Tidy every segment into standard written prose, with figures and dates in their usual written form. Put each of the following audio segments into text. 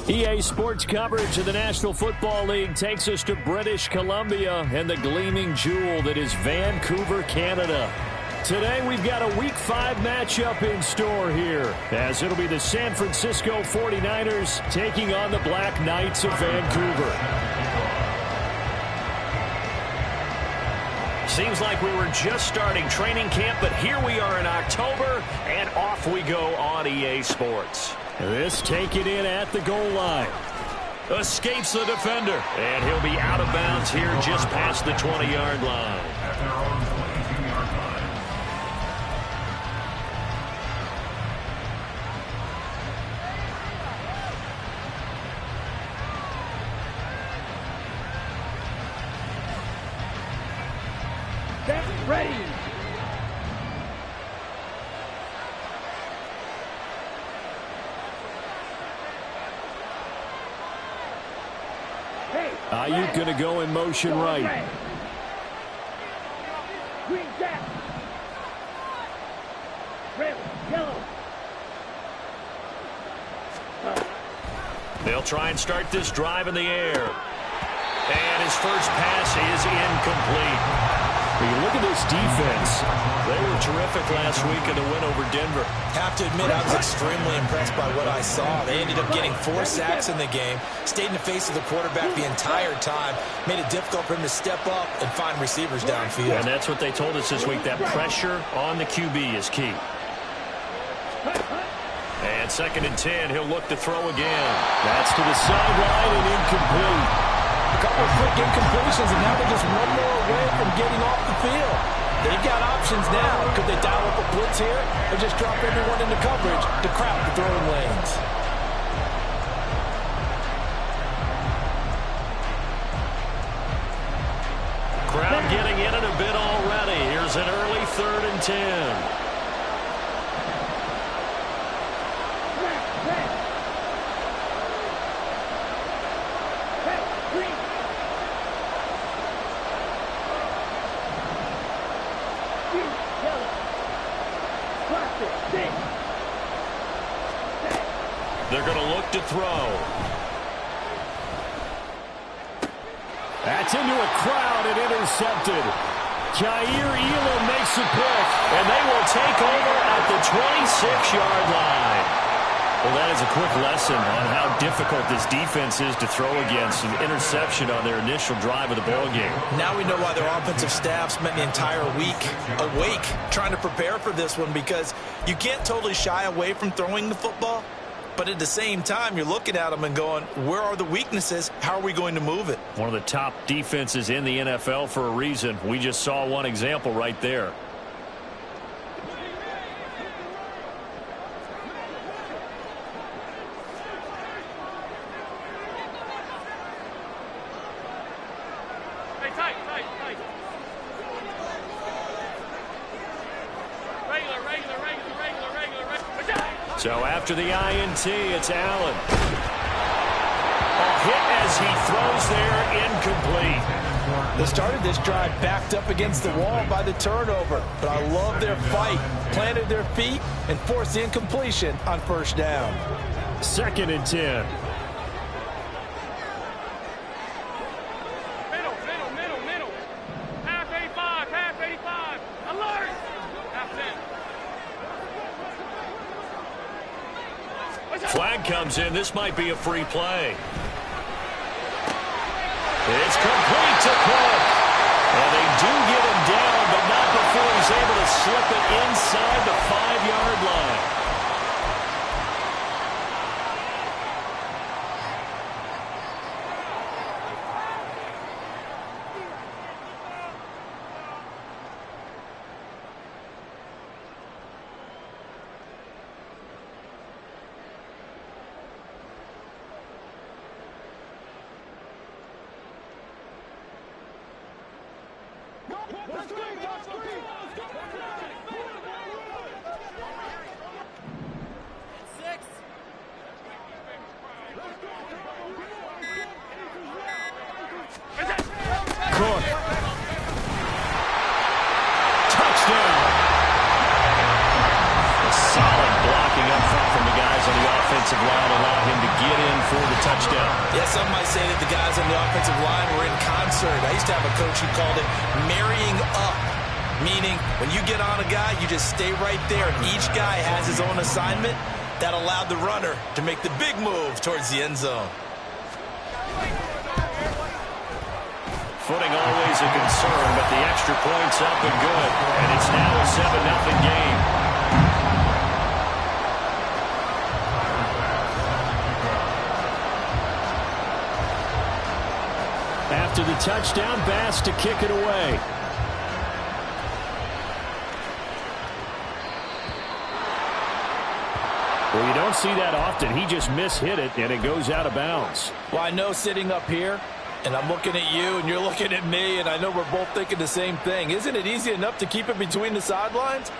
EA Sports coverage of the National Football League takes us to British Columbia and the gleaming jewel that is Vancouver, Canada. Today we've got a Week 5 matchup in store here, as it'll be the San Francisco 49ers taking on the Black Knights of Vancouver. Seems like we were just starting training camp, but here we are in October, and off we go on EA Sports. This taken in at the goal line. Escapes the defender, and he'll be out of bounds here just past the 20-yard line. Get ready. Ayuk going to go in motion right. Green gap. Red, yellow. They'll try and start this drive in the air. And his first pass is incomplete. When you look at this defense, they were terrific last week in the win over Denver. Have to admit, I was extremely impressed by what I saw. They ended up getting 4 sacks in the game, stayed in the face of the quarterback the entire time, made it difficult for him to step up and find receivers downfield. And that's what they told us this week, that pressure on the QB is key. And 2nd and 10, he'll look to throw again. That's to the sideline and incomplete. A couple of quick incompletions, and now they're just one more away from getting off the field. They've got options now. Could they dial up a blitz here or just drop everyone into coverage to crowd the throwing lanes? Crowd getting in it a bit already. Here's an early 3rd and 10. They're going to look to throw. That's into a crowd and intercepted. Jair Elam makes a pick, and they will take over at the 26-yard line. Well, that is a quick lesson on how difficult this defense is to throw against. An interception on their initial drive of the ballgame. Now we know why their offensive staff spent the entire week awake trying to prepare for this one, because you can't totally shy away from throwing the football. But at the same time, you're looking at them and going, where are the weaknesses? How are we going to move it? One of the top defenses in the NFL for a reason. We just saw one example right there. So after the INT, it's Allen. A hit as he throws there, incomplete. They started this drive backed up against the wall by the turnover, but I love their fight. Planted their feet and forced the incompletion on 1st down. 2nd and 10. Middle. Half 85. Alert! Half 10. Flag comes in. This might be a free play. It's complete to Cook. And they do get him down, but not before he's able to slip it inside the 5-yard line. offensive line allowed him to get in for the touchdown. Yeah, some might say that the guys on the offensive line were in concert. I used to have a coach who called it marrying up, meaning when you get on a guy, you just stay right there, and each guy has his own assignment. That allowed the runner to make the big move towards the end zone. Footing always a concern, but the extra point's up and good. And it's now a 7-0 game. After the touchdown, Bass to kick it away. Well, you don't see that often. He just mishit it, and it goes out of bounds. Well, I know sitting up here, and I'm looking at you, and you're looking at me, and I know we're both thinking the same thing. Isn't it easy enough to keep it between the sidelines?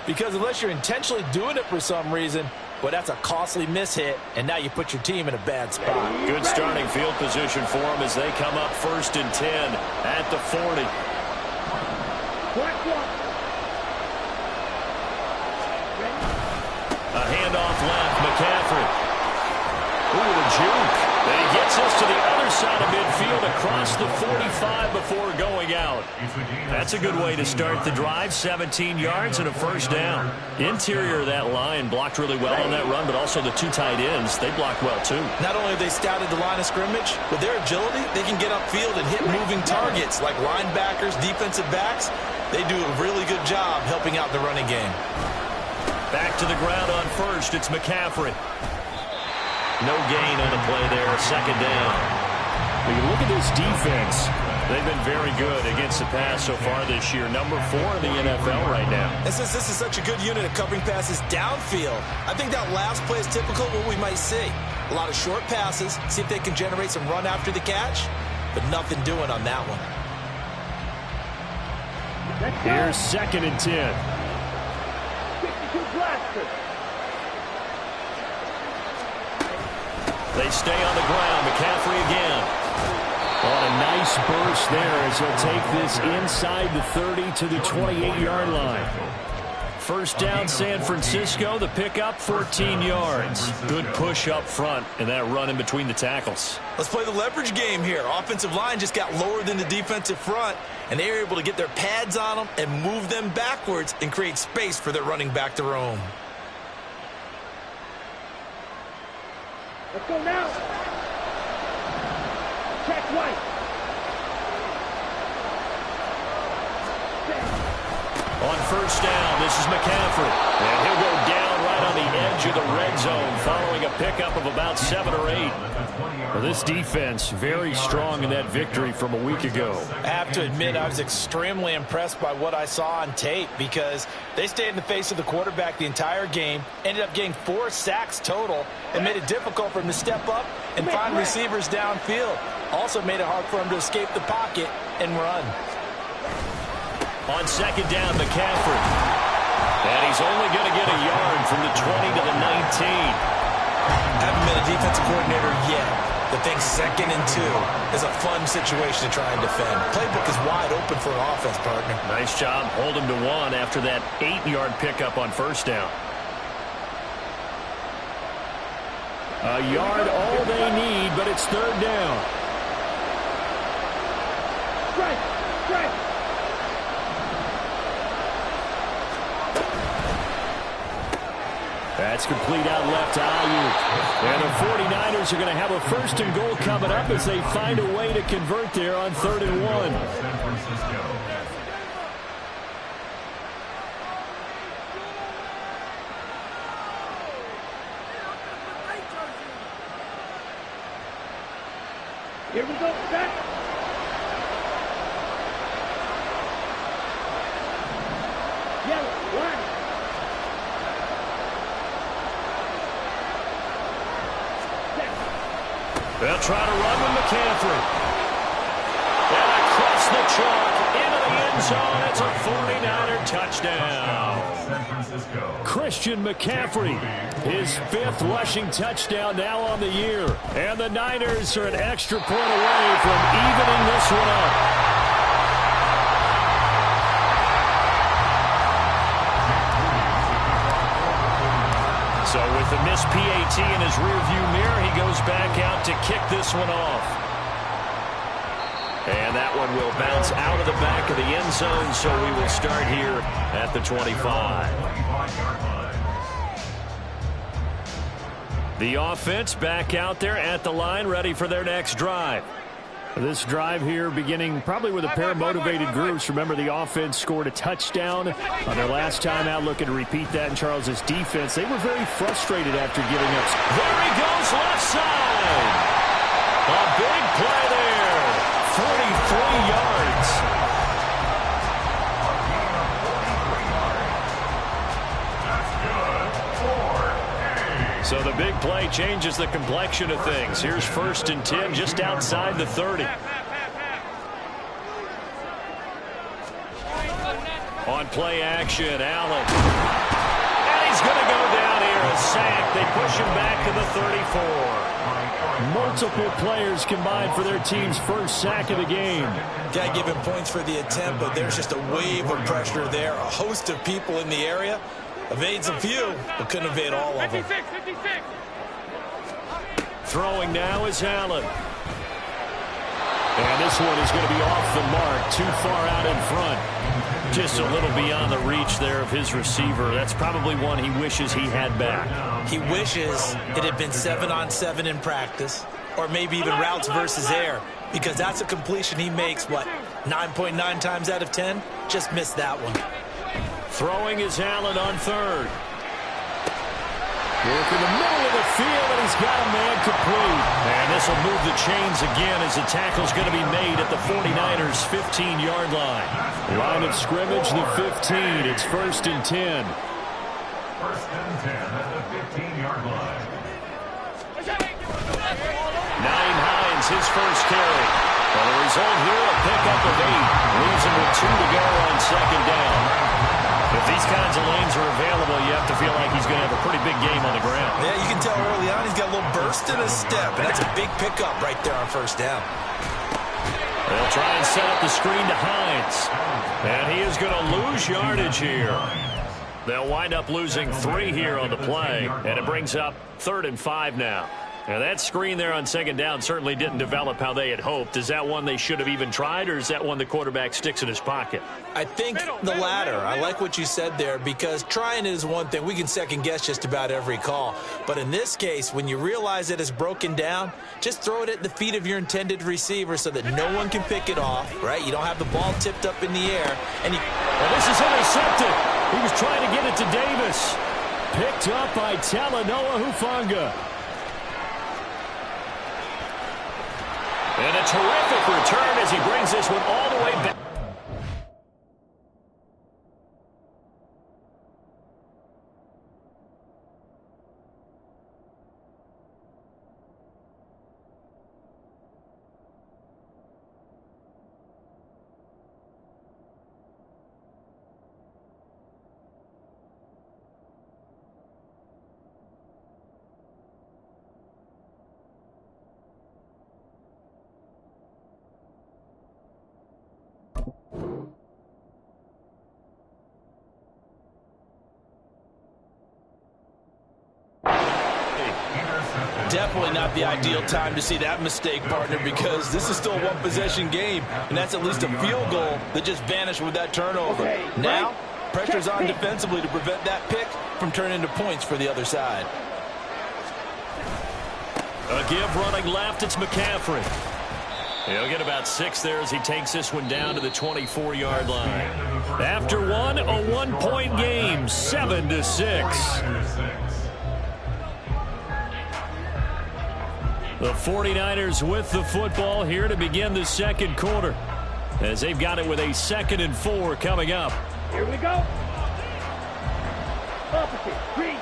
Because unless you're intentionally doing it for some reason, well, that's a costly mishit, and now you put your team in a bad spot. Good starting field position for them as they come up 1st and 10 at the 40. A handoff left, McCaffrey. Ooh, the juke. And he gets us to the other side of midfield across the 45 before going out. That's a good way to start the drive. 17 yards and a first down. Interior of that line blocked really well on that run, but also the two tight ends, they blocked well too. Not only have they scouted the line of scrimmage, with their agility, they can get upfield and hit moving targets like linebackers, defensive backs. They do a really good job helping out the running game. Back to the ground on first. It's McCaffrey. No gain on the play there. 2nd down. When you look at this defense, they've been very good against the pass so far this year. Number 4 in the NFL right now. And since this is such a good unit of covering passes downfield, I think that last play is typical of what we might see. A lot of short passes, see if they can generate some run after the catch, but nothing doing on that one. Here's 2nd and 10. They stay on the ground. McCaffrey again. On a nice burst there as he'll take this inside the 30 to the 28-yard line. First down, San Francisco. The pickup, 14 yards. Good push up front and that run in between the tackles. Let's play the leverage game here. Offensive line just got lower than the defensive front, and they were able to get their pads on them and move them backwards and create space for their running back to roam. Let's go now. Check right. On first down, this is McCaffrey. And he'll go down right on the edge of the red zone following a pickup of about 7 or 8. Well, this defense very strong in that victory from a week ago. I have to admit, I was extremely impressed by what I saw on tape because they stayed in the face of the quarterback the entire game, ended up getting 4 sacks total, and made it difficult for him to step up and find receivers downfield. Also made it hard for him to escape the pocket and run. On 2nd down, McCaffrey. And he's only going to get a yard from the 20 to the 19. Haven't been a defensive coordinator yet, but think 2nd and 2 is a fun situation to try and defend. Playbook is wide open for an offense, partner. Nice job. Hold him to 1 after that 8-yard pickup on first down. A yard all they need, but it's 3rd down. Strike, strike. That's complete out left to Ayuk. And the 49ers are going to have a 1st and goal coming up as they find a way to convert there on 3rd and 1. Here we go, set. Yellow, line. They'll try to run with McCaffrey. And across the chalk into the end zone. It's a 49er touchdown. Christian McCaffrey, his 5th rushing touchdown now on the year. And the Niners are an extra point away from evening this one up. So with the missed PAT in his rearview mirror, he goes back out to kick this one off. And that one will bounce out of the back of the end zone, so we will start here at the 25. The offense back out there at the line, ready for their next drive. This drive here beginning probably with a pair of motivated groups. Remember, the offense scored a touchdown on their last time out, looking to repeat that in Charles's defense. They were very frustrated after giving up. There he goes, left side. A big play there. 43 yards. So the big play changes the complexion of things. Here's 1st and 10 just outside the 30. On play action, Allen. And he's going to go down here, a sack. They push him back to the 34. Multiple players combined for their team's first sack of the game. Got to give him points for the attempt, but there's just a wave of pressure there. A host of people in the area. Evades a few, but couldn't evade all of them. 56. Throwing now is Allen. And this one is going to be off the mark, too far out in front. Just a little beyond the reach there of his receiver. That's probably one he wishes he had back. He wishes it had been 7-on-7 in practice, or maybe even routes versus air, because that's a completion he makes, 9.9 times out of 10? Just missed that one. Throwing is Allen on 3rd. Work in the middle of the field, and he's got a man complete. And this will move the chains again as the tackle's going to be made at the 49ers' 15-yard line. Line of scrimmage, the 15. It's 1st and 10. 1st and 10 at the 15-yard line. Nyheim Hines, his first carry. Well, the result here, a pickup of 8. Leaves him with 2 to go on 2nd down. If these kinds of lanes are available, you have to feel like he's going to have a pretty big game on the ground. Yeah, you can tell early on he's got a little burst in his step, and that's a big pickup right there on 1st down. They'll try and set up the screen to Hines. And he is going to lose yardage here. They'll wind up losing 3 here on the play, and it brings up 3rd and 5 now. Now, that screen there on 2nd down certainly didn't develop how they had hoped. Is that one they should have even tried, or is that one the quarterback sticks in his pocket? I think the latter. I like what you said there, because trying it is one thing. We can second-guess just about every call. But in this case, when you realize that it's broken down, just throw it at the feet of your intended receiver so that no one can pick it off, right? You don't have the ball tipped up in the air. And this is intercepted. He was trying to get it to Davis. Picked up by Talanoa Hufanga. And a terrific return as he brings this one all the way back. Definitely not the ideal time to see that mistake, partner, because this is still a one-possession game, and that's at least a field goal that just vanished with that turnover. Now, pressure's on defensively to prevent that pick from turning into points for the other side. A give running left, it's McCaffrey. He'll get about 6 there as he takes this one down to the 24-yard line. After one, a one-point game, 7-6. The 49ers with the football here to begin the 2nd quarter, as they've got it with a 2nd and 4 coming up. Here we go. Opposite. Green.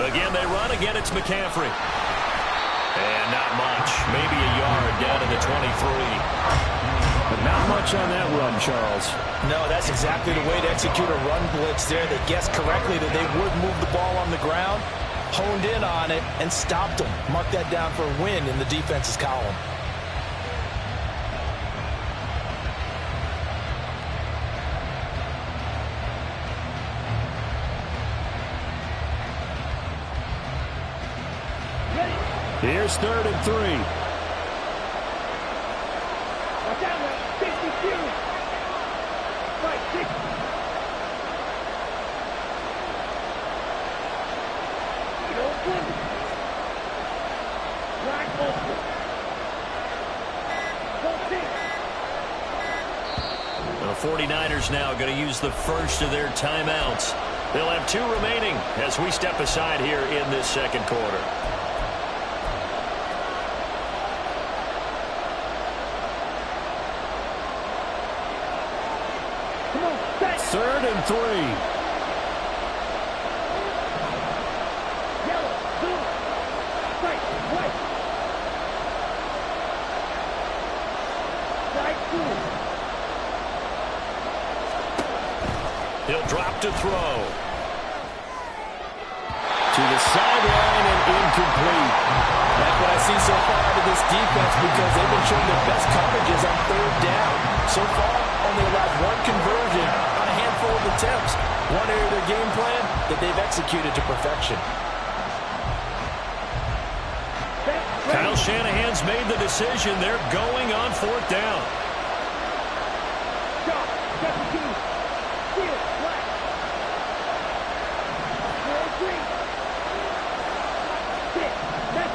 Again, they run. Again, it's McCaffrey. And not much. Maybe a yard down to the 23. But not much on that run, Charles. No, that's exactly the way to execute a run blitz there. They guessed correctly that they would move the ball on the ground, honed in on it, and stopped them. Mark that down for a win in the defense's column. Here's 3rd and 3. Watch out now. 52. Right, 6. You don't win. Black open. The 49ers now going to use the first of their timeouts. They'll have 2 remaining as we step aside here in this second quarter. Come on, set. 3rd and 3. Yellow, blue, right, white. Right, 2. He'll drop to throw. To the sideline and incomplete. That's what I see so far out of this defense because they've been showing their best coverages on 3rd down. So far, only allowed 1 conversion on a handful of attempts. One area of their game plan that they've executed to perfection. Kyle Shanahan's made the decision. They're going on 4th down. Shot, 17. Steal, black. 4-3. 6, 7.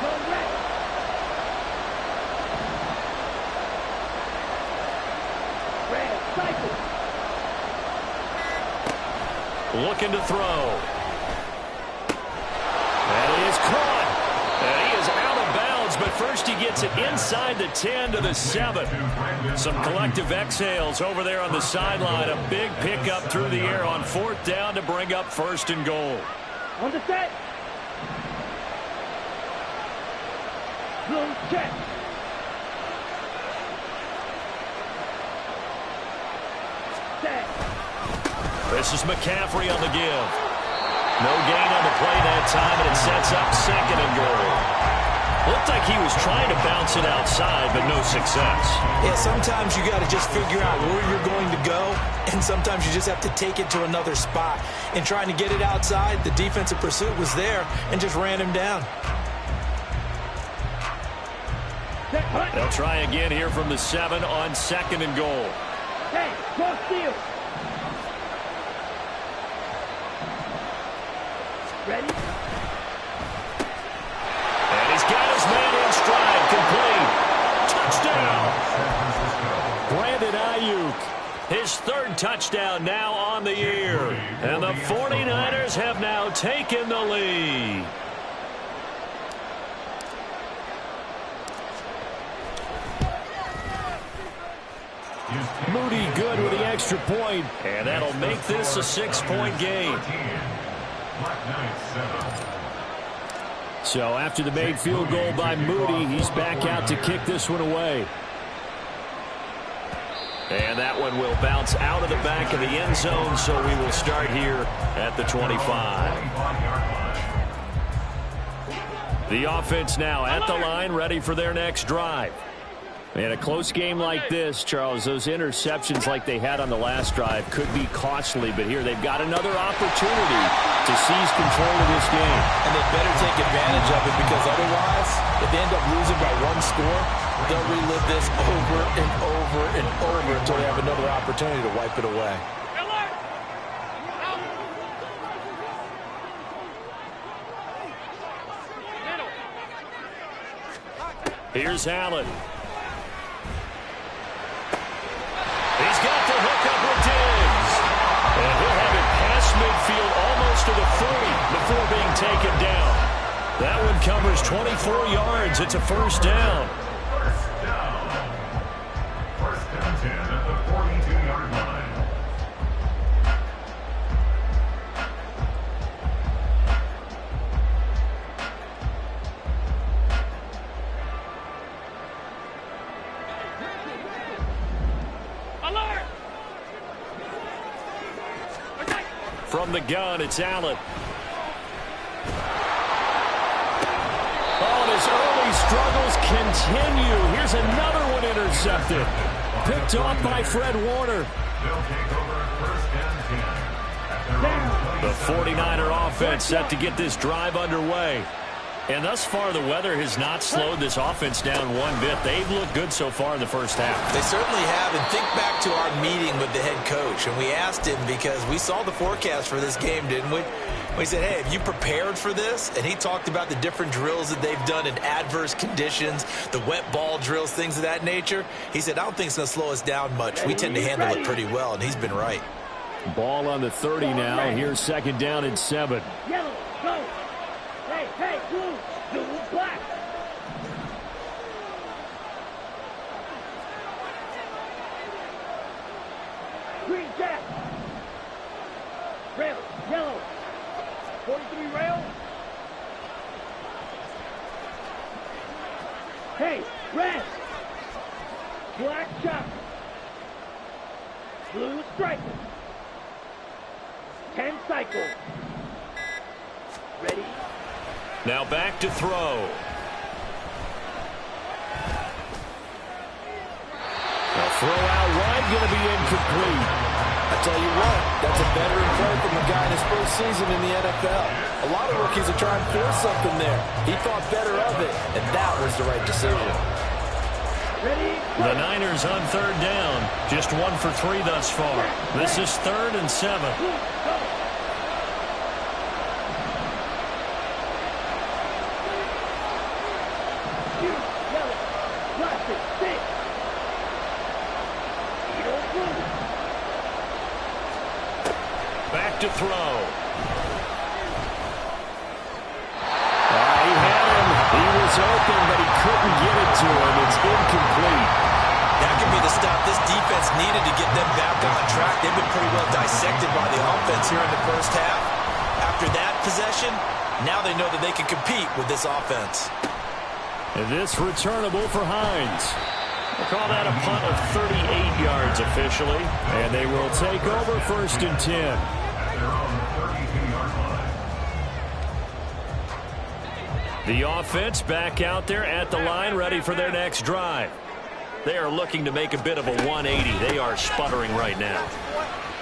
Go red. Red, cycle. Looking to throw. That is caught. And he is out of bounds, but first he gets it inside the 10 to the 7. Some collective exhales over there on the sideline. A big pickup through the air on 4th down to bring up 1st and goal. On the set. Blue check. Set. This is McCaffrey on the give. No gain on the play that time, and it sets up 2nd and goal. Looked like he was trying to bounce it outside, but no success. Yeah, sometimes you got to just figure out where you're going to go, and sometimes you just have to take it to another spot. In trying to get it outside, the defensive pursuit was there and just ran him down. They'll try again here from the 7 on 2nd and goal. Hey, go steal. Ready? And he's got his man in stride, complete. Touchdown. Brandon Ayuk. His 3rd touchdown now on the year. And the 49ers have now taken the lead. Moody good with the extra point. And that'll make this a 6-point game. So after the made field goal by Moody, he's back out to kick this one away. And that one will bounce out of the back of the end zone, so we will start here at the 25. The offense now at the line, ready for their next drive. In a close game like this, Charles, those interceptions like they had on the last drive could be costly, but here they've got another opportunity to seize control of this game. And they better take advantage of it because otherwise, if they end up losing by 1 score, they'll relive this over and over and over until they have another opportunity to wipe it away. Here's Allen. He's got the hook up with Diggs. And he'll have it past midfield almost to the 40 before being taken down. That one covers 24 yards. It's a 1st down. First down. 1st and 10 at the 42-yard line. From the gun, it's Allen. Oh, his early struggles continue. Here's another one intercepted. Picked off by Fred Warner. They'll take over 1st and 10. The 49er offense set to get this drive underway. And thus far, the weather has not slowed this offense down one bit. They've looked good so far in the first half. They certainly have. And think back to our meeting with the head coach. And we asked him, because we saw the forecast for this game, didn't we? We said, hey, have you prepared for this? And he talked about the different drills that they've done in adverse conditions, the wet ball drills, things of that nature. He said, I don't think it's going to slow us down much. We tend to handle it pretty well, and he's been right. Ball on the 30 now. Here's 2nd down and 7. Yellow, go. Hey, blue, black. Green jack. Rail, yellow. 43 rail. Hey, red. Black chop. Blue striker. 10 cycles. Ready? Now back to throw. The throw out wide going to be incomplete. I tell you what, that's a veteran play from a guy in his first season in the NFL. A lot of rookies are trying to force something there. He thought better of it, and that was the right decision. Ready? The Niners on 3rd down. Just 1 for 3 thus far. This is 3rd and 7. Back to throw. He had him. He was open, but he couldn't get it to him. It's incomplete. That could be the stop this defense needed to get them back on track. They've been pretty well dissected by the offense here in the first half. After that possession, now they know that they can compete with this offense. And this returnable for Hines. We'll call that a punt of 38 yards officially. And they will take over 1st and 10. They're on the 32-yard line. The offense back out there at the line, ready for their next drive. They are looking to make a bit of a 180. They are sputtering right now.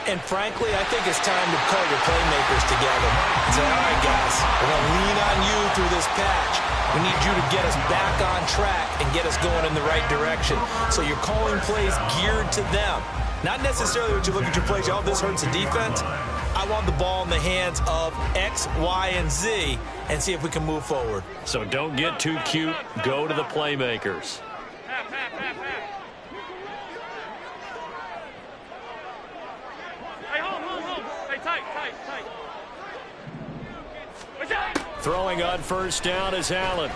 And frankly, I think it's time to call your playmakers together and say, all right, guys, we're going to lean on you through this patch. We need you to get us back on track and get us going in the right direction. So you're calling plays geared to them. Not necessarily what you look at your plays, oh, this hurts the defense. I want the ball in the hands of X, Y, and Z and see if we can move forward. So don't get too cute. Go to the playmakers. Hey, hold. Hey, tight. Throwing on 1st down is Allen.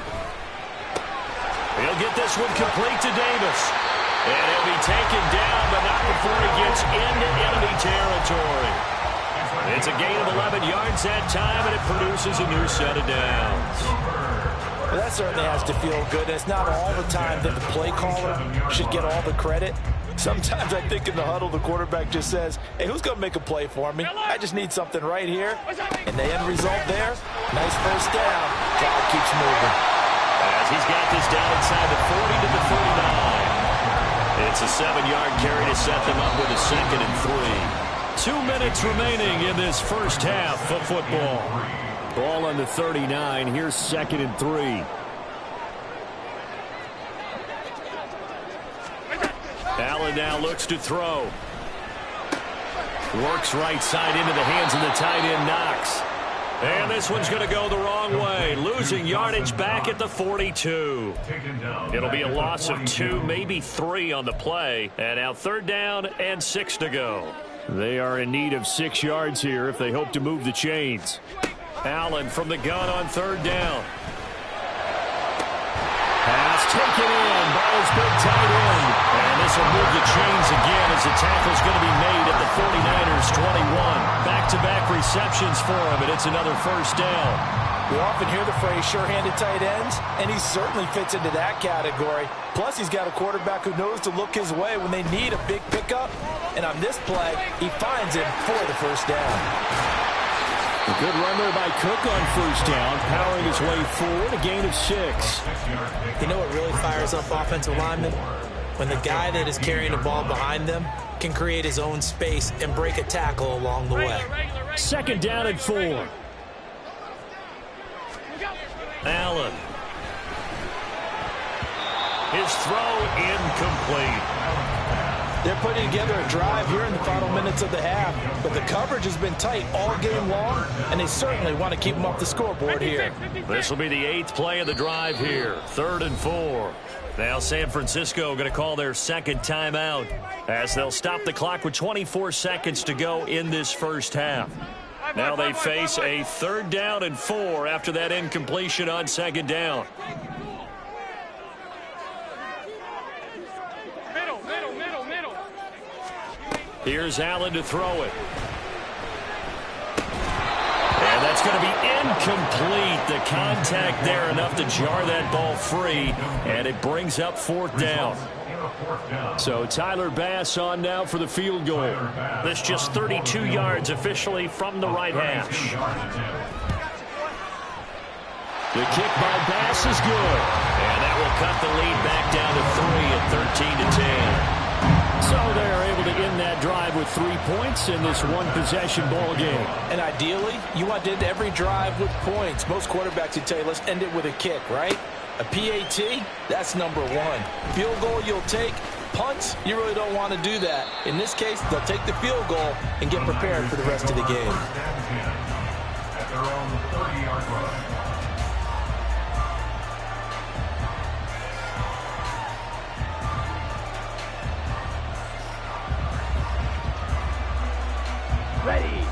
He'll get this one complete to Davis. And he'll be taken down, but not before he gets into enemy territory. It's a gain of 11 yards that time, and it produces a new set of downs. Well, that certainly has to feel good. It's not all the time that the play caller should get all the credit. Sometimes I think in the huddle, the quarterback just says, hey, who's going to make a play for me? I just need something right here. And the end result there, nice 1st down. Clock keeps moving. As he's got this down inside the 40 to the 39. It's a 7-yard carry to set them up with a 2nd and 3. 2 minutes remaining in this first half of football. Ball on the 39. Here's 2nd and 3. Allen now looks to throw. Works right side into the hands of the tight end, Knox. And this one's going to go the wrong way. Losing yardage back at the 42. It'll be a loss of 2, maybe 3 on the play. And now 3rd down and 6 to go. They are in need of 6 yards here if they hope to move the chains. Allen from the gun on 3rd down. Pass taken in by his big tight end. And this will move the chains again as the tackle's going to be made at the 49ers 21. Back-to-back receptions for him, and it's another 1st down. We often hear the phrase sure-handed tight ends, and he certainly fits into that category. Plus, he's got a quarterback who knows to look his way when they need a big pickup. And on this play, he finds him for the 1st down. A good run there by Cook on 1st down, powering his way forward, a gain of 6. You know what really fires up offensive linemen? When the guy that is carrying the ball behind them can create his own space and break a tackle along the way. 2nd down and 4. Allen. His throw incomplete. They're putting together a drive here in the final minutes of the half, but the coverage has been tight all game long, and they certainly want to keep them off the scoreboard here. This will be the 8th play of the drive here. 3rd and 4. Now San Francisco going to call their second timeout as they'll stop the clock with 24 seconds to go in this first half. Now they face a 3rd down and 4 after that incompletion on 2nd down. Here's Allen to throw it. And that's going to be incomplete. The contact there enough to jar that ball free, and it brings up 4th down. So Tyler Bass on now for the field goal. This just 32 yards officially from the right hash. The kick by Bass is good. And that will cut the lead back down to 3 at 13-10. So they're able to end that drive with 3 points in this one-possession ball game. And ideally, you want to end every drive with points. Most quarterbacks would tell you, let's end it with a kick, right? A PAT, that's number 1. Field goal you'll take. Punts, you really don't want to do that. In this case, they'll take the field goal and get prepared for the rest of the game. At their own 30-yard line.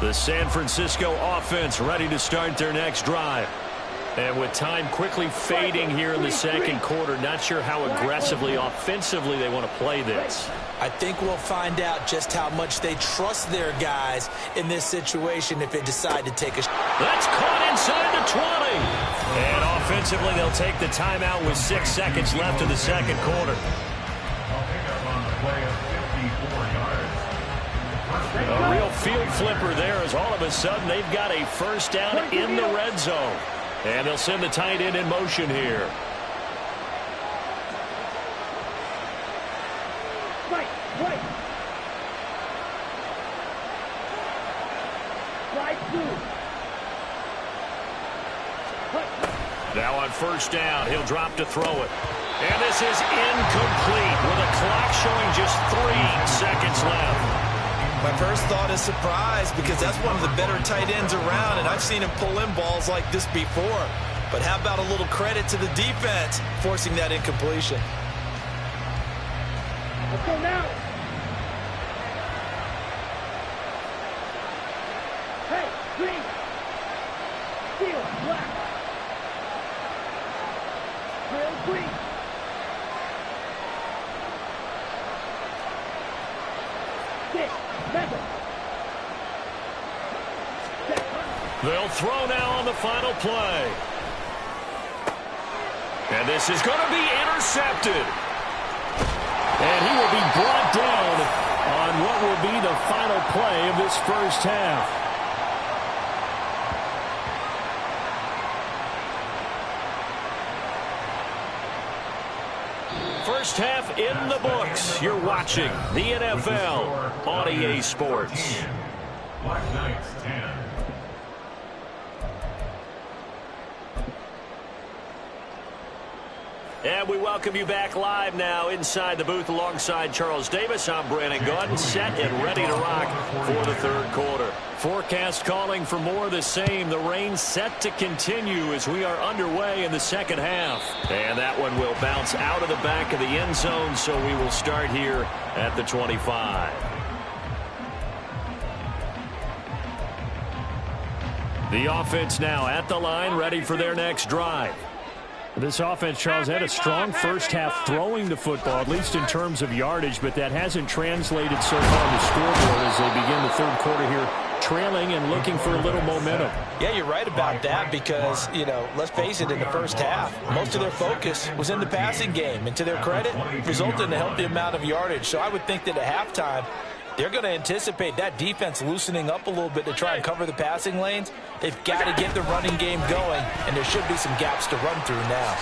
The San Francisco offense ready to start their next drive. And with time quickly fading here in the second quarter, not sure how aggressively, offensively they want to play this. I think we'll find out just how much they trust their guys in this situation if they decide to take a shot. That's caught inside the 20. And offensively, they'll take the timeout with 6 seconds left in the second quarter. I'll pick up on the play of 54 yards. A real field flipper there as all of a sudden they've got a first down in the red zone. And they'll send the tight end in motion here. Right. Slide through. Now on first down, he'll drop to throw it. And this is incomplete with a clock showing just 3 seconds left. My first thought is surprise because that's one of the better tight ends around, and I've seen him pull in balls like this before. But how about a little credit to the defense forcing that incompletion? Let's go now. Hey, green. Steel, black. Trail green. Stick, metal. They'll throw now on the final play. And this is going to be intercepted. And he will be brought down on what will be the final play of this first half. First half in the books. You're watching the NFL on EA Sports. Black Knights 10. And we welcome you back live now inside the booth alongside Charles Davis. I'm Brandon Gaudin, set and ready to rock for the third quarter. Forecast calling for more of the same. The rain set to continue as we are underway in the second half. And that one will bounce out of the back of the end zone, so we will start here at the 25. The offense now at the line, ready for their next drive. This offense, Charles, had a strong first half throwing the football, at least in terms of yardage, but that hasn't translated so far on the scoreboard as they begin the third quarter here, trailing and looking for a little momentum. Yeah, you're right about that because, you know, let's face it, in the first half, most of their focus was in the passing game. And to their credit, resulted in a healthy amount of yardage. So I would think that at halftime, they're going to anticipate that defense loosening up a little bit to try and cover the passing lanes. They've got to get the running game going, and there should be some gaps to run through now.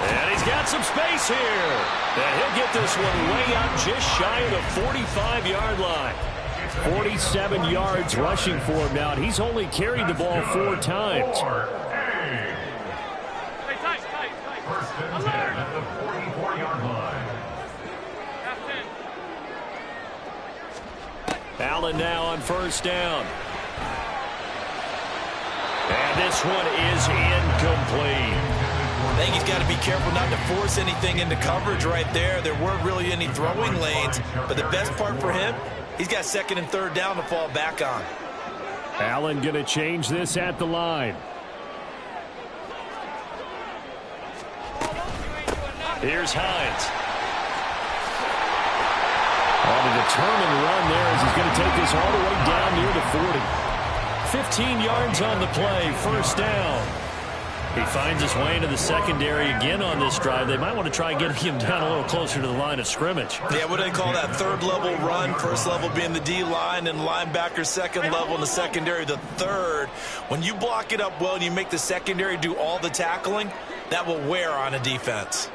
And he's got some space here. And he'll get this one way out just shy of the 45-yard line. 47 yards rushing for him now, and he's only carried the ball 4 times. Allen now on first down. And this one is incomplete. I think he's got to be careful not to force anything into coverage right there. There weren't really any throwing lanes, but the best part for him, he's got second and third down to fall back on. Allen going to change this at the line. Here's Hines. On a determined run there as he's going to take this all the way down near the 40. 15 yards on the play, first down. He finds his way into the secondary again on this drive. They might want to try getting him down a little closer to the line of scrimmage. Yeah, what do they call that? Third level run, first level being the D-line, and linebacker second level in the secondary, the third. When you block it up well and you make the secondary do all the tackling, that will wear on a defense.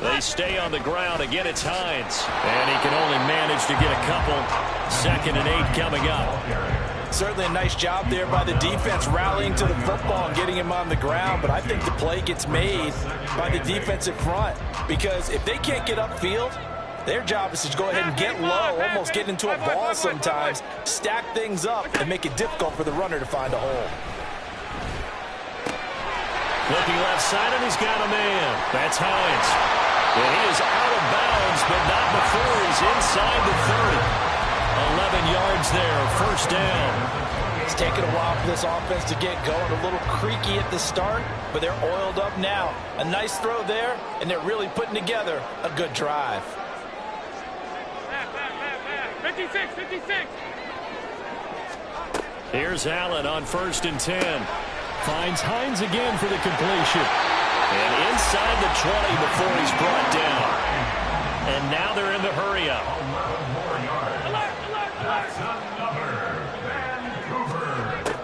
They stay on the ground. Again, it's Hines. And he can only manage to get a couple. 2nd and 8 coming up. Certainly a nice job there by the defense rallying to the football and getting him on the ground. But I think the play gets made by the defensive front. Because if they can't get upfield, their job is to go ahead and get low, almost get into a ball sometimes, stack things up, and make it difficult for the runner to find a hole. Looking left side, and he's got a man. That's Hines. And he is out of bounds, but not before he's inside the 30. 11 yards there, first down. It's taken a while for this offense to get going. A little creaky at the start, but they're oiled up now. A nice throw there, and they're really putting together a good drive. 56, 56. Here's Allen on 1st and 10. Finds Hines again for the completion. And inside the 20 before he's brought down. And now they're in the hurry-up.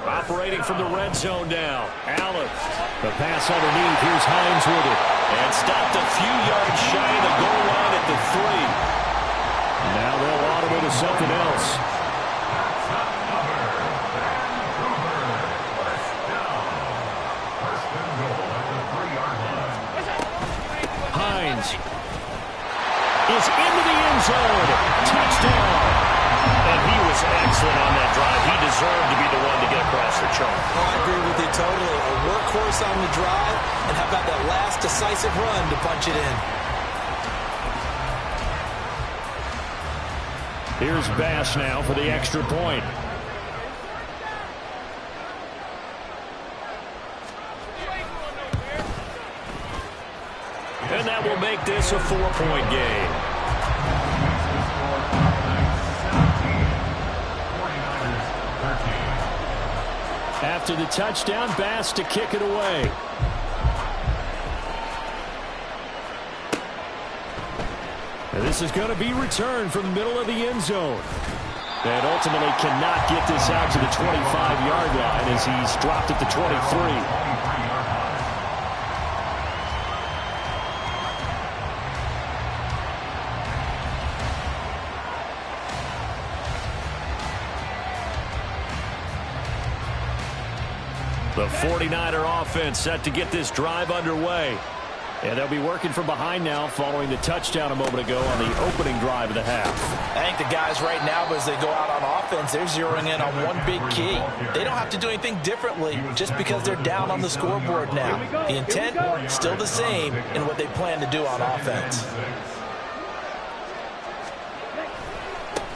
Operating from the red zone now. Allen. The pass underneath. Here's Hines with it. And stopped a few yards shy of the goal line at the 3. Now they'll audible to something else. Hines is into the end zone. Touchdown. And he was excellent on that drive. He deserved to be the one to get across the chalk. Oh, I agree with you totally. A workhorse on the drive, and how about that last decisive run to punch it in? Here's Bass now for the extra point. And that will make this a 4-point game. After the touchdown, Bass to kick it away. And this is going to be returned from the middle of the end zone. And ultimately cannot get this out to the 25-yard line as he's dropped at the 23. The 49er offense set to get this drive underway. And they'll be working from behind now following the touchdown a moment ago on the opening drive of the half. I think the guys right now, as they go out on offense, they're zeroing in on one big key. They don't have to do anything differently just because they're down on the scoreboard now. The intent, still the same in what they plan to do on offense.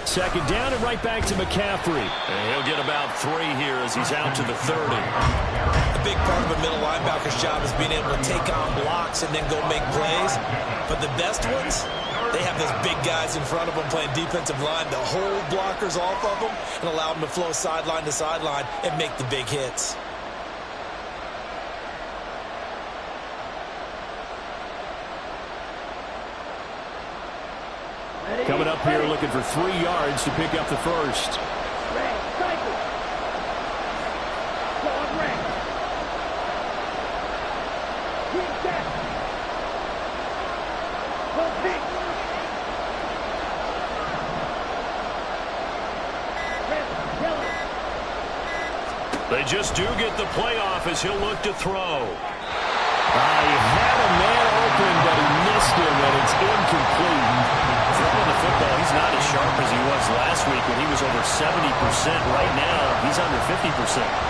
2nd down and right back to McCaffrey. And he'll get about 3 here as he's out to the 30. A big part of a middle linebacker's job is being able to take on blocks and then go make plays. But the best ones, they have those big guys in front of them playing defensive line to hold blockers off of them and allow them to flow sideline to sideline and make the big hits. Coming up here looking for 3 yards to pick up the first. They just do get the playoff as he'll look to throw. He had a man open, but he missed him, and it's incomplete. Throwing the football, he's not as sharp as he was last week when he was over 70%. Right now, he's under 50%.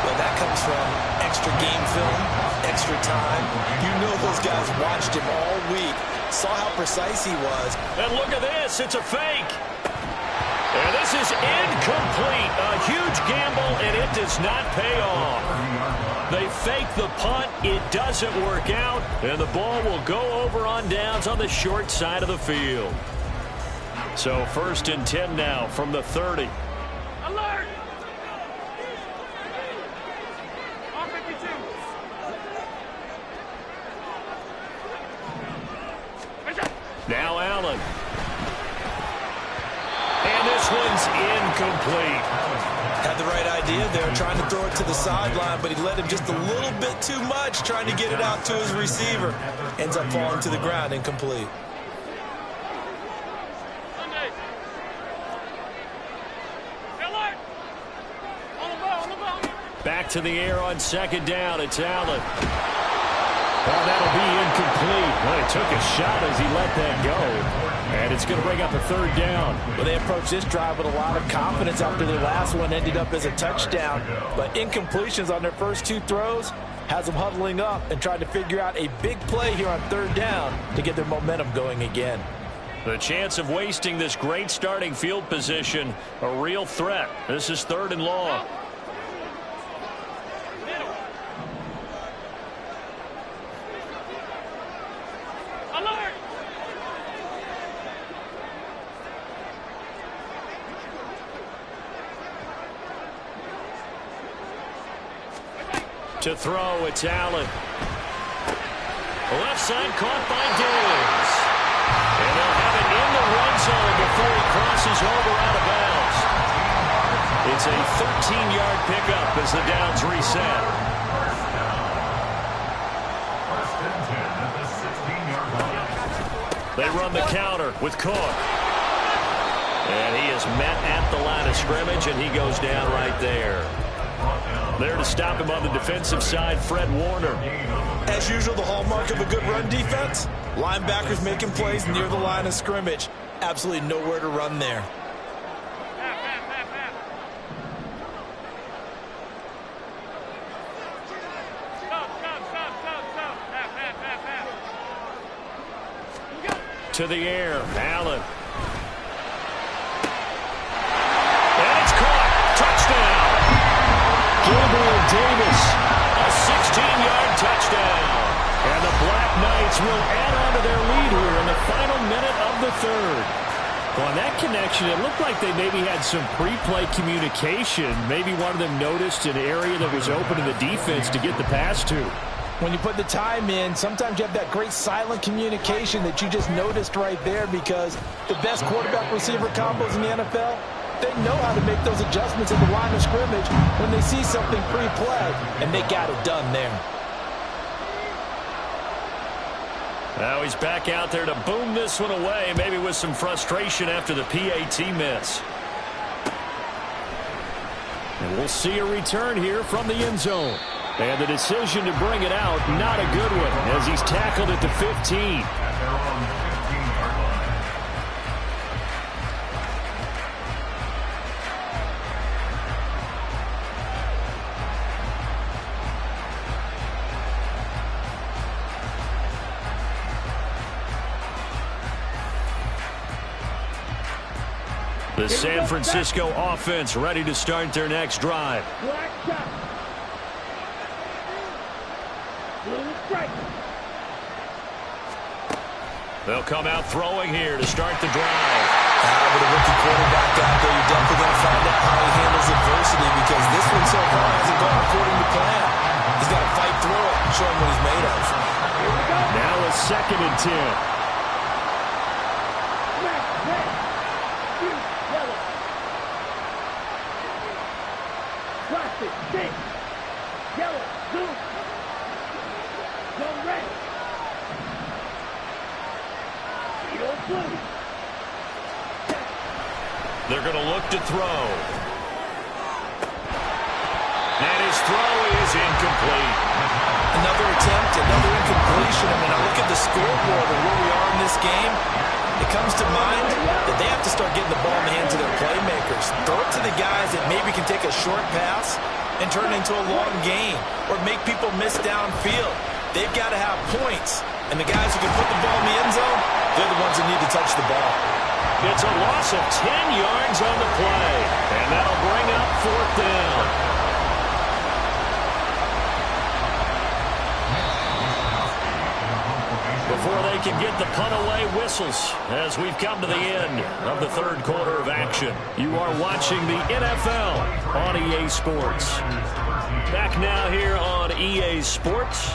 Well, that comes from extra game film, extra time. You know those guys watched him all week, saw how precise he was. And look at this. It's a fake. And this is incomplete. A huge gamble, and it does not pay off. They fake the punt. It doesn't work out, and the ball will go over on downs on the short side of the field. So 1st and 10 now from the 30. Alert! On 52. Now Allen. And this one's incomplete. Had the right idea there, trying to throw it to the sideline, but he let him just a little bit too much, trying to get it out to his receiver. Ends up falling to the ground, incomplete. Sunday. Alert! On the ball, on the ball. Back to the air on 2nd down. It's Allen. Well, that'll be incomplete. Well, he took a shot as he let that go. And it's going to bring up a 3rd down. Well, they approached this drive with a lot of confidence after their last one ended up as a touchdown. But incompletions on their first 2 throws has them huddling up and trying to figure out a big play here on 3rd down to get their momentum going again. The chance of wasting this great starting field position, a real threat. This is 3rd and long. Alert! To throw, it's Allen. Left side caught by Diggs. And they'll have it in the red zone before he crosses over out of bounds. It's a 13-yard pickup as the downs reset. First and 10 at the 16-yard line. They run the counter with Cook. And he is met at the line of scrimmage, and he goes down right there. There to stop him on the defensive side, Fred Warner. As usual, the hallmark of a good run defense, linebackers making plays near the line of scrimmage. Absolutely nowhere to run there. To the air, Allen. And it's caught. Touchdown. Gabriel Davis, a 16-yard touchdown. And the Black Knights will add on to their lead here in the final minute of the 3rd. Well, on that connection, it looked like they maybe had some pre-play communication. Maybe one of them noticed an area that was open to the defense to get the pass to. When you put the time in, sometimes you have that great silent communication that you just noticed right there, because the best quarterback-receiver combos in the NFL, they know how to make those adjustments at the line of scrimmage when they see something pre-play, and they got it done there. Now he's back out there to boom this one away, maybe with some frustration after the PAT miss. And we'll see a return here from the end zone. And the decision to bring it out, not a good one, as he's tackled at the 15. At their own 15-yard line. The San Francisco offense ready to start their next drive. Black shot. Blue strike. They'll come out throwing here to start the drive. With a rookie quarterback out there, you're definitely going to find out how he handles adversity, because this one so far hasn't gone according to plan. He's got to fight through it and show him what he's made of. Now a 2nd and 10. Black, red. Blue, yellow. Plastic, pink. Yellow, blue. Go red. Yellow, blue. They're going to look to throw. And his throw is incomplete. Another attempt, another incompletion. I mean, I look at the scoreboard and where we are in this game. it comes to mind that they have to start getting the ball in the hands of their playmakers. Throw it to the guys that maybe can take a short pass and turn it into a long gain or make people miss downfield. They've got to have points. And the guys who can put the ball in the end zone, they're the ones that need to touch the ball. It's a loss of 10 yards on the play. And that'll bring up 4th down. Before they can get the punt away, whistles as we've come to the end of the 3rd quarter of action. You are watching the NFL on EA Sports. Back now here on EA Sports.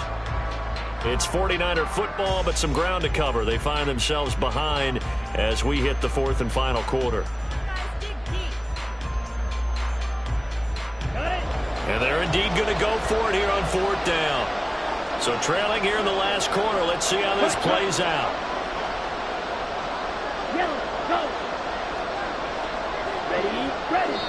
It's 49er football, but some ground to cover. They find themselves behind as we hit the 4th and final quarter. And they're indeed going to go for it here on 4th down. So trailing here in the last quarter. Let's see how this plays out. Yellow, go. Ready.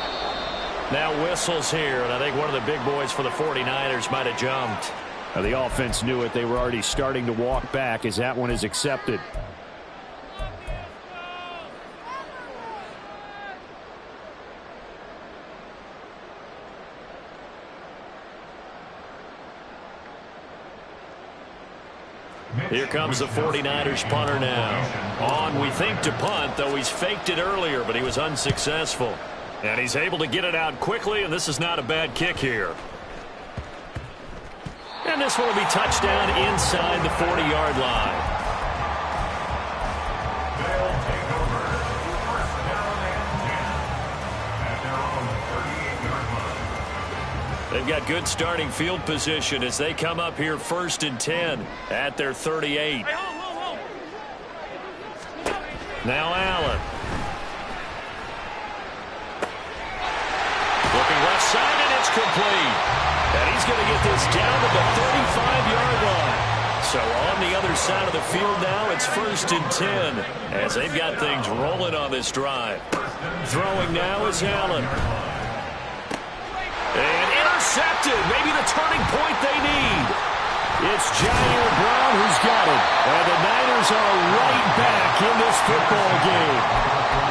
Now whistles here, and I think one of the big boys for the 49ers might have jumped. Now the offense knew it. They were already starting to walk back as that one is accepted. Here comes the 49ers punter now. On, we think, to punt, though he's faked it earlier, but he was unsuccessful. And he's able to get it out quickly, and this is not a bad kick here. And this one will be touchdown inside the 40-yard line. They'll take over 1st down and 10 at their own 38-yard line. They've got good starting field position as they come up here 1st and 10 at their 38. Now Allen. Looking left side, and it's complete. And he's going to get this down to the 35-yard line. So on the other side of the field now, it's 1st and 10 as they've got things rolling on this drive. Throwing now is Allen. And intercepted. Maybe the turning point they need. It's Jair Brown who's got it. And the Niners are right back in this football game.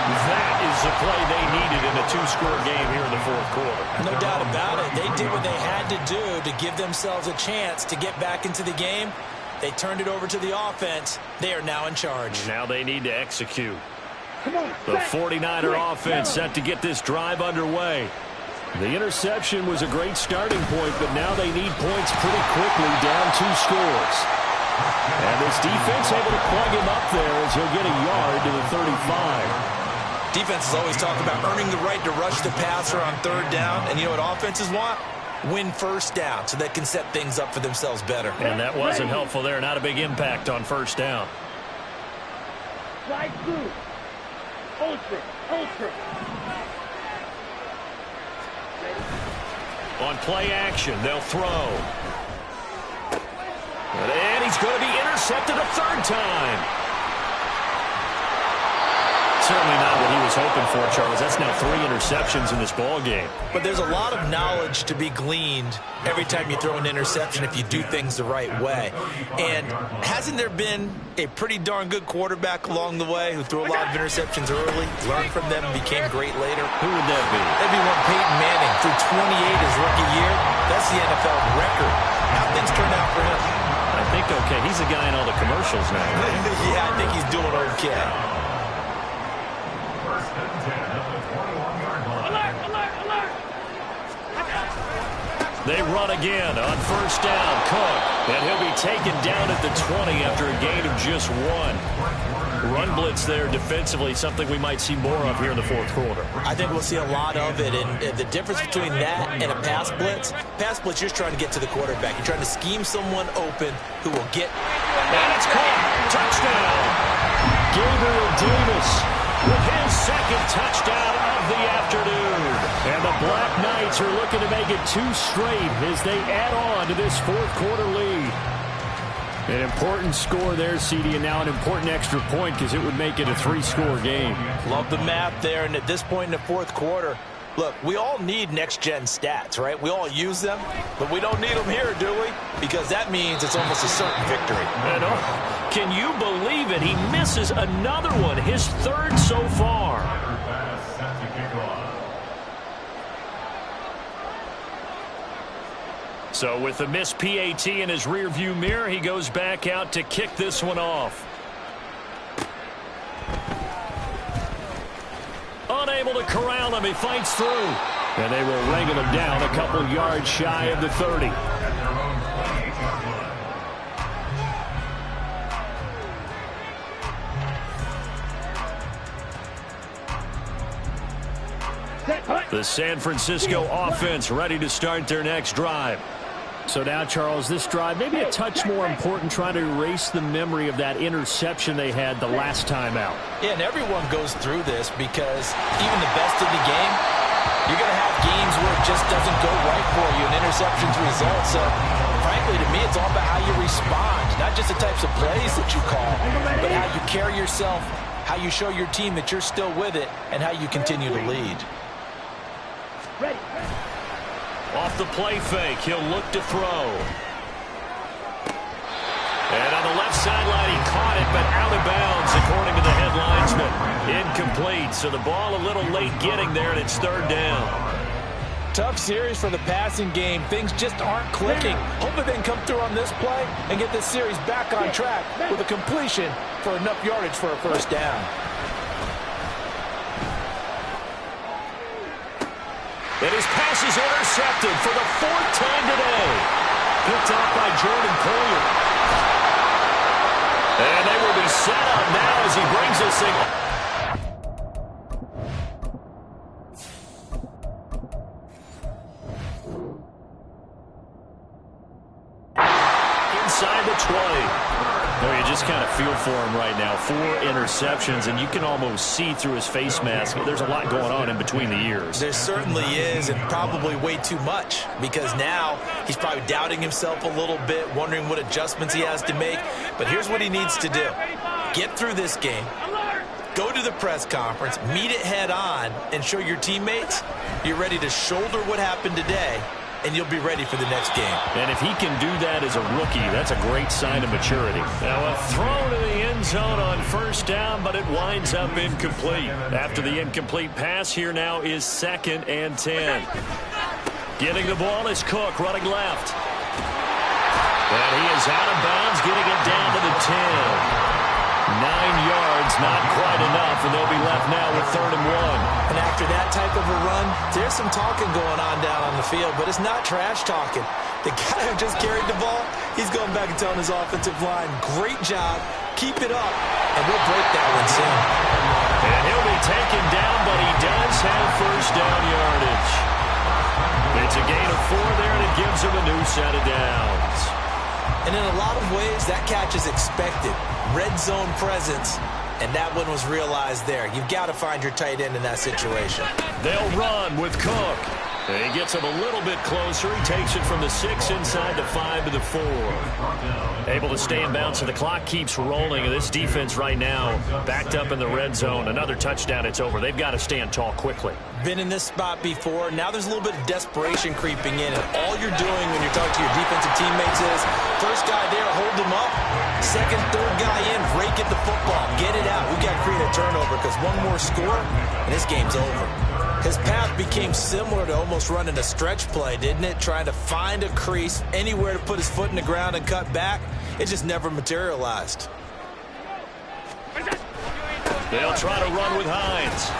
That is the play they needed in a 2-score game here in the 4th quarter. No doubt about it. They did what they had to do to give themselves a chance to get back into the game. They turned it over to the offense. They are now in charge. Now they need to execute. The 49er offense set to get this drive underway. The interception was a great starting point, but now they need points pretty quickly, down 2 scores. And this defense able to plug him up there as he'll get a yard to the 35. Defenses always talk about earning the right to rush the passer on 3rd down. And you know what offenses want? Win 1st down so they can set things up for themselves better. And that wasn't helpful there. Not a big impact on 1st down. Slide through. Ultra. On play action, they'll throw. And he's going to be intercepted a 3rd time. Certainly not what he was hoping for, Charles. That's now 3 interceptions in this ball game. But there's a lot of knowledge to be gleaned every time you throw an interception if you do things the right way. And hasn't there been a pretty darn good quarterback along the way who threw a lot of interceptions early, learned from them, and became great later? Who would that be? That'd be one Peyton Manning. Threw 28 his rookie year. That's the NFL record. How things turned out for him? I think okay. He's the guy in all the commercials now, right? Yeah, I think he's doing okay. 1st and 10 at the 21-yard line. Alert! They run again on 1st down. Cook. And he'll be taken down at the 20 after a gain of just 1. Run blitz there defensively, something we might see more of here in the 4th quarter. I think we'll see a lot of it. And the difference between that and a pass blitz, you're trying to get to the quarterback. You're trying to scheme someone open who will get. And it's caught. Touchdown. Gabriel Davis with his 2nd touchdown of the afternoon. And the Black Knights are looking to make it 2 straight as they add on to this 4th quarter lead. An important score there, CD, and now an important extra point because it would make it a 3-score game. Love the math there, and at this point in the 4th quarter, look, we all need next-gen stats, right? We all use them, but we don't need them here, do we? Because that means it's almost a certain victory. And can you believe it? He misses another one, his third so far. So with the missed PAT in his rearview mirror, he goes back out to kick this one off. Unable to corral him, he fights through. And they will wrangle him down a couple yards shy of the 30. The San Francisco offense ready to start their next drive. So now, Charles, this drive maybe a touch more important, trying to erase the memory of that interception they had the last time out. Yeah, and everyone goes through this because even the best in the game, you're going to have games where it just doesn't go right for you, and interceptions result. So, frankly, to me, it's all about how you respond, not just the types of plays that you call, but how you carry yourself, how you show your team that you're still with it, and how you continue to lead. Ready. Off the play fake, he'll look to throw. And on the left sideline, he caught it, but out of bounds, according to the head linesman. Incomplete, so the ball a little late getting there, and it's third down. Tough series for the passing game. Things just aren't clicking. Hopefully they can come through on this play and get this series back on track with a completion for enough yardage for a first down. And his pass is intercepted for the fourth time today. Picked off by Jordan Collier. And they will be set up now as he brings this thing. Inside the 20. Oh, you just kind of feel for him right now. 4 interceptions, and you can almost see through his face mask. There's a lot going on in between the ears. There certainly is, and probably way too much, because now he's probably doubting himself a little bit, wondering what adjustments he has to make. But here's what he needs to do. Get through this game. Go to the press conference, meet it head on, and show your teammates you're ready to shoulder what happened today, and you'll be ready for the next game. And if he can do that as a rookie, that's a great sign of maturity. Now a throw to the end zone on first down, but it winds up incomplete. After the incomplete pass, here now is 2nd and 10. Getting the ball is Cook, running left. And he is out of bounds, getting it down to the 10. 9 yards, not quite enough, and they'll be left now with 3rd and 1. And after that type of a run, there's some talking going on down on the field, but it's not trash talking. The guy who just carried the ball, he's going back and telling his offensive line, great job, keep it up, and we'll break that one soon. And he'll be taken down, but he does have first down yardage. It's a gain of 4 there, and it gives him a new set of downs. And in a lot of ways, that catch is expected. Red zone presence, and that one was realized there. You've got to find your tight end in that situation. They'll run with Cook. And he gets him a little bit closer. He takes it from the 6 inside the 5 to the 4. Able to stay in bounds, so the clock keeps rolling. This defense right now backed up in the red zone. Another touchdown, it's over. They've got to stand tall quickly. Been in this spot before. Now there's a little bit of desperation creeping in. And all you're doing when you're talking to your defensive teammates is, first guy there, hold him up. Second, third guy in, rake at the football. Get it out. We've got to create a turnover because one more score, and this game's over. His path became similar to almost running a stretch play, didn't it? Trying to find a crease, anywhere to put his foot in the ground and cut back. It just never materialized. They'll try to run with Hines.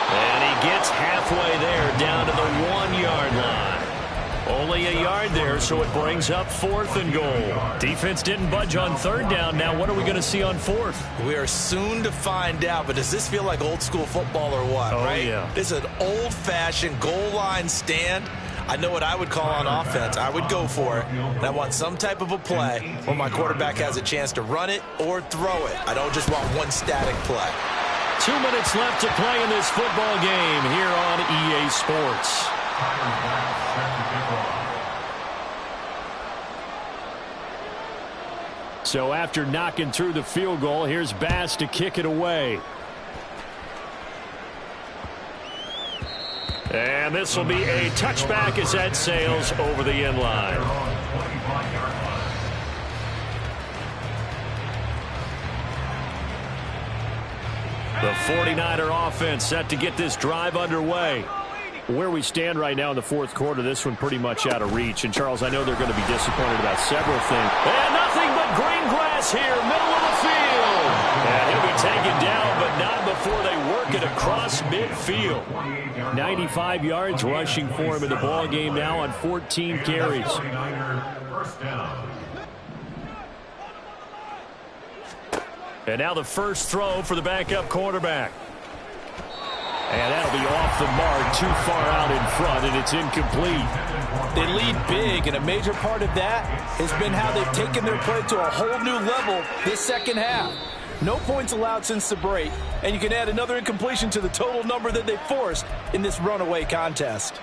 And he gets halfway there, down to the 1-yard line. Only a yard there, so it brings up 4th and goal. Defense didn't budge on 3rd down. Now what are we going to see on 4th? We are soon to find out, but does this feel like old school football or what, right? Yeah. This is an old-fashioned goal line stand. I know what I would call on offense. I would go for it, and I want some type of a play where my quarterback has a chance to run it or throw it. I don't just want one static play. 2 minutes left to play in this football game here on EA Sports. So after knocking through the field goal, here's Bass to kick it away. And this will be a touchback as that sails over the end line. The 49er offense set to get this drive underway. Where we stand right now in the fourth quarter, this one pretty much out of reach. And, Charles, I know they're going to be disappointed about several things. And nothing but green grass here, middle of the field. And he'll be taken down, but not before they work it across midfield. 95 yards rushing for him in the ball game now on 14 carries. First down. And now the first throw for the backup quarterback. And that'll be off the mark, too far out in front, and it's incomplete. They lead big, and a major part of that has been how they've taken their play to a whole new level this second half. No points allowed since the break, and you can add another incompletion to the total number that they forced in this runaway contest.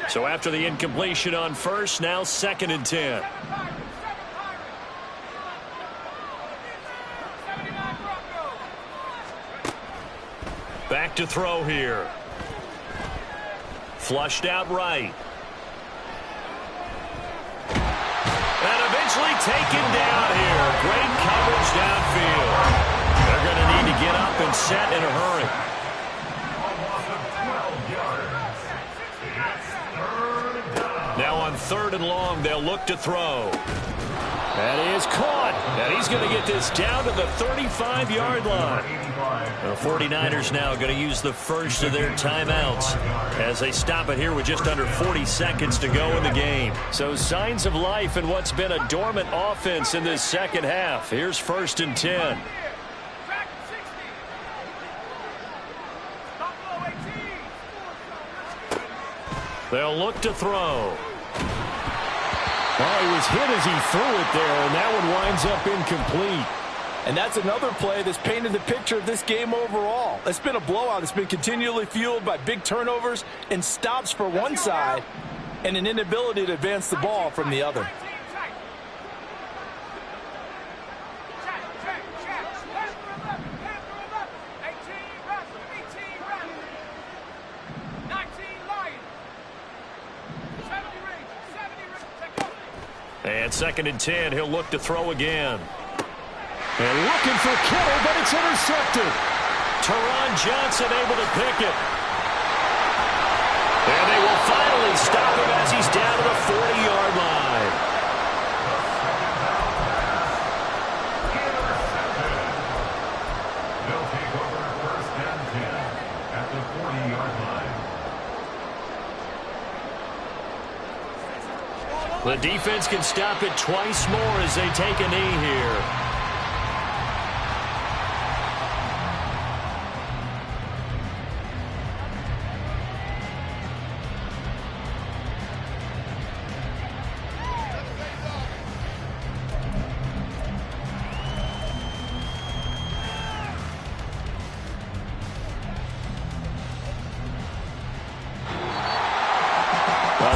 So after the incompletion on first, now 2nd and 10. Back to throw here. Flushed out right. And eventually taken down here. Great coverage downfield. They're going to need to get up and set in a hurry. Now on 3rd and long, they'll look to throw. That is caught. And he's going to get this down to the 35-yard line. The 49ers now going to use the first of their timeouts as they stop it here with just under 40 seconds to go in the game. So signs of life in what's been a dormant offense in this second half. Here's 1st and 10. They'll look to throw. Well, he was hit as he threw it there, and that one winds up incomplete. And that's another play that's painted the picture of this game overall. It's been a blowout. It's been continually fueled by big turnovers and stops for one side and an inability to advance the ball from the other. And 2nd and 10, he'll look to throw again. And looking for Kittle, but it's intercepted. Teron Johnson able to pick it. And they will finally stop him as he's down to the 40-yard line. They'll take over 1st and 10 at the 40-yard line. The defense can stop it twice more as they take a knee here.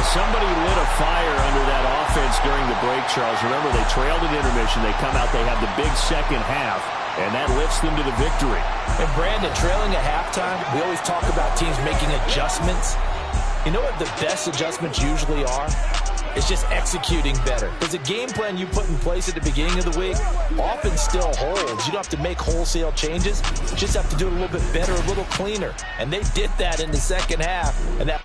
Somebody lit a fire under that offense during the break, Charles. Remember, they trailed at intermission. They come out, they have the big second half, and that lifts them to the victory. And, Brandon, trailing at halftime, we always talk about teams making adjustments. You know what the best adjustments usually are? It's just executing better. Because the game plan you put in place at the beginning of the week often still holds. You don't have to make wholesale changes. You just have to do it a little bit better, a little cleaner. And they did that in the second half, and that